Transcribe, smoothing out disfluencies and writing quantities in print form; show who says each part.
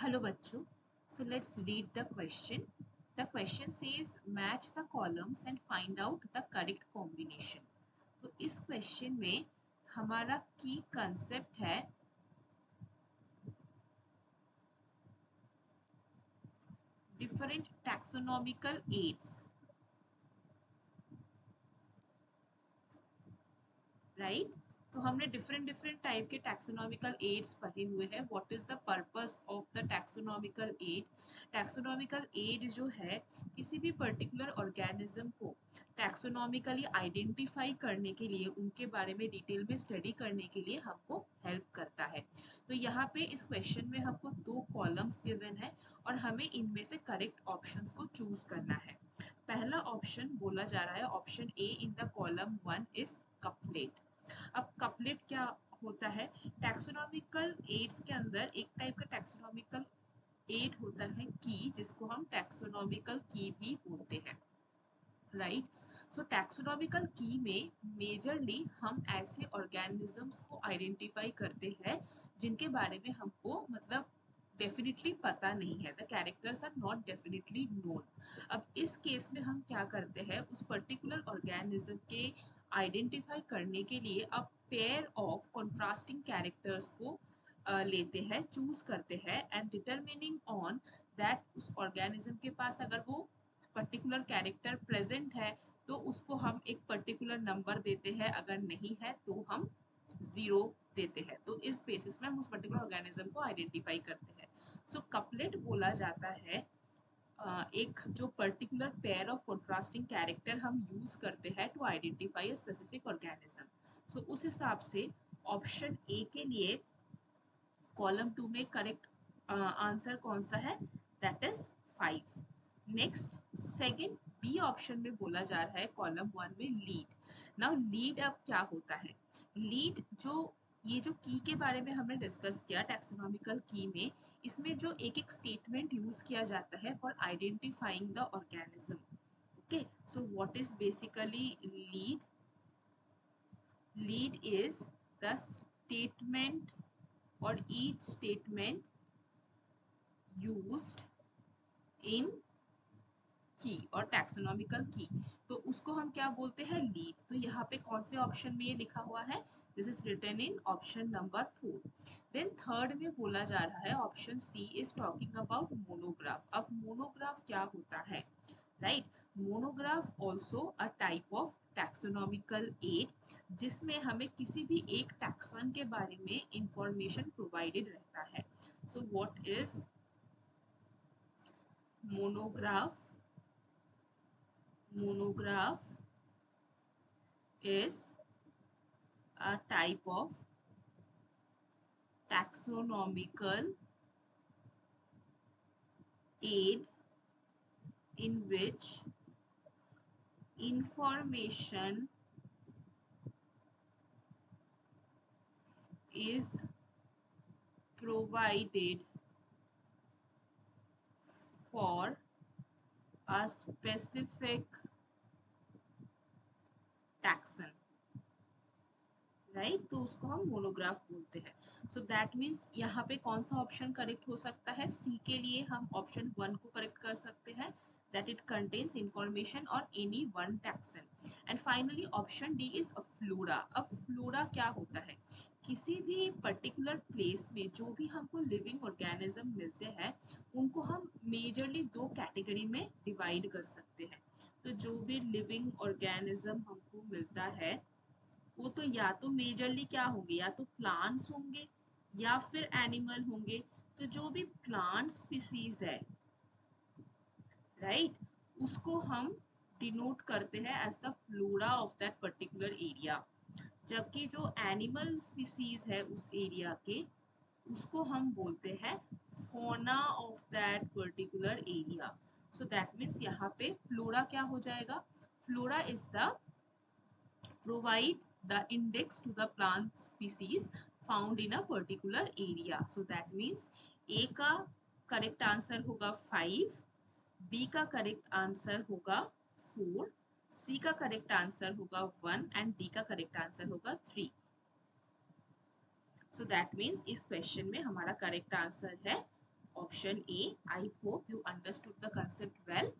Speaker 1: Hello बच्चों, so let's read the question. The question says match the columns and find out the correct combination. तो इस question में हमारा की concept है डिफरेंट टैक्सोनॉमिकल एड्स, राइट? तो हमने डिफरेंट डिफरेंट टाइप के टैक्सोनॉमिकल एड्स पढ़े हुए हैं. What is the purpose of the taxonomical aid? Taxonomical aid जो है किसी भी पर्टिकुलर ऑर्गेनिज्म को टैक्सोनॉमिकली आइडेंटिफाई करने के लिए, उनके बारे में डिटेल में स्टडी करने के लिए हमको हेल्प करता है. तो यहाँ पे इस क्वेश्चन में हमको दो कॉलम्स गिवन है और हमें इनमें से करेक्ट ऑप्शंस को चूज करना है. पहला ऑप्शन बोला जा रहा है, option A in the column 1 is couplet. अब कपलेट क्या होता है? टैक्सोनॉमिकल एड्स के अंदर एक टाइप का टैक्सोनॉमिकल एड होता है की, जिसको हम टैक्सोनॉमिकल की भी बोलते हैं, राइट? सो टैक्सोनॉमिकल की में मेजरली हम ऐसे ऑर्गेनिजम्स को आइडेंटिफाई करते हैं जिनके बारे में हमको मतलब डेफिनेटली पता नहीं है. The characters are not definitely known. अब इस केस में हम क्या करते हैं, उस पर्टिकुलर ऑर्गेनिज्म के आइडेंटिफाई करने के लिए अब पेयर ऑफ कॉन्ट्रास्टिंग कैरेक्टर्स को लेते हैं, चूज करते हैं एंड डिटरमिनिंग ऑन दैट उस ऑर्गेनिज्म के पास अगर वो पर्टिकुलर कैरेक्टर प्रेजेंट है तो उसको हम एक पर्टिकुलर नंबर देते हैं, अगर नहीं है तो हम जीरो देते हैं. तो इस बेसिस में हम उस पर्टिकुलर ऑर्गेनिज्म को आइडेंटिफाई करते हैं. सो कपलेट बोला जाता है एक जो particular pair of contrasting character हम यूज करते हैं to identify a specific organism. So उस हिसाब से ऑप्शन ए के लिए कॉलम 2 में करेक्ट आंसर कौन सा है? That is 5. Next second B option में बोला जा रहा है कॉलम 1 में लीड. नाउ लीड अब क्या होता है? लीड जो ये जो की के बारे में हमने डिस्कस किया टैक्सोनॉमिकल की में, इसमें जो एक एक स्टेटमेंट यूज किया जाता है for identifying the organism. Okay, so what is basically lead? Lead is the statement or each statement used in की और टैक्सोनॉमिकल की, तो उसको हम क्या बोलते हैं? लीड. तो यहाँ पे कौन से ऑप्शन में ये लिखा हुआ है? This is written in option number 4. Then third में बोला जा रहा है option C is talking about monograph. अब मोनोग्राफ क्या होता है, right? Monograph also a type of taxonomical aid, जिसमें हमें किसी भी एक टैक्सन के बारे में इंफॉर्मेशन प्रोवाइडेड रहता है. So what is monograph? Monograph is a type of taxonomical aid in which information is provided for a specific taxon, right? तो उसको हम मोनोग्राफ बोलते हैं. सो दैट मीन्स यहाँ पे कौन सा ऑप्शन करेक्ट हो सकता है? सी के लिए हम ऑप्शन 1 को करेक्ट कर सकते हैं, that it contains information on any one taxon. And finally option D is a flora. अब फ्लोरा क्या होता है? किसी भी पर्टिकुलर प्लेस में जो भी हमको लिविंग ऑर्गेनिज्म मिलते हैं उनको हम मेजरली दो कैटेगरी में डिवाइड कर सकते हैं. तो जो भी लिविंग ऑर्गेनिज्म हमको मिलता है वो तो या तो मेजरली क्या होंगे, या तो प्लांट्स होंगे या फिर एनिमल होंगे. तो जो भी प्लांट स्पीसीज है, राइट, उसको हम डिनोट करते हैं as the flora of that particular area. जबकि जो एनिमल स्पीसीज है उस एरिया के, उसको हम बोलते हैं फोना of that particular area. So that means यहाँ पे फ्लोरा क्या हो जाएगा? Flora is the provide the index to the plant species found in a particular area. So that means A का करेक्ट आंसर होगा 5, B का करेक्ट आंसर होगा 4, C का करेक्ट आंसर होगा 1 एंड D का करेक्ट आंसर होगा 3. So that means इस question में हमारा करेक्ट आंसर है Option A. I hope you understood the concept well.